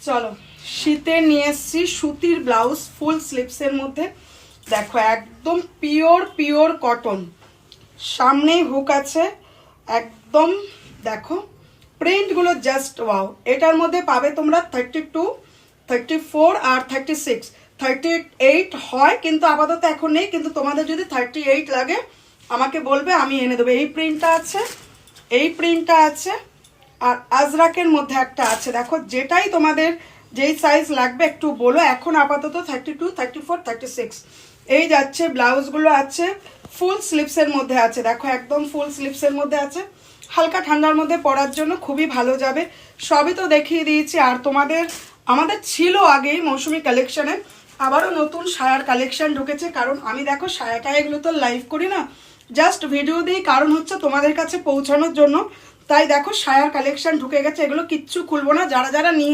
চলো শীতে নিয়ে এসছি সুতির ব্লাউজ ফুল স্লিভসের মধ্যে। দেখো একদম পিওর পিওর কটন, সামনেই হুক আছে একদম। দেখো প্রিন্টগুলো জাস্ট ওয়াও। এটার মধ্যে পাবে তোমরা 32, 34 আর 36, 38 হয় কিন্তু আপাতত এখন নেই, কিন্তু তোমাদের যদি 38 লাগে আমাকে বলবে, আমি এনে দেবো। এই প্রিন্টটা আছে, এই প্রিন্টটা আছে, আর আজরাকের মধ্যে একটা আছে। দেখো যেটাই তোমাদের যেই সাইজ লাগবে একটু বলো। এখন আপাতত 32, 34, 36 এই যাচ্ছে। ব্লাউজগুলো আছে ফুল স্লিভসের মধ্যে আছে। দেখো একদম ফুল স্লিভসের মধ্যে আছে, হালকা ঠান্ডার মধ্যে পরার জন্য খুবই ভালো যাবে। সবই তো দেখিয়ে দিয়েছি। আর আমাদের ছিল আগেই মৌসুমি কালেকশানে, আবারও নতুন সায়ার কালেকশান ঢুকেছে। কারণ আমি দেখো সায়াটা এগুলো তো লাইভ করি না, জাস্ট ভিডিও দিই, কারণ হচ্ছে তোমাদের কাছে পৌঁছানোর জন্য। তাই দেখো সায়ার কালেকশান ঢুকে গেছে, এগুলো কিচ্ছু খুলবো না। যারা যারা নিয়ে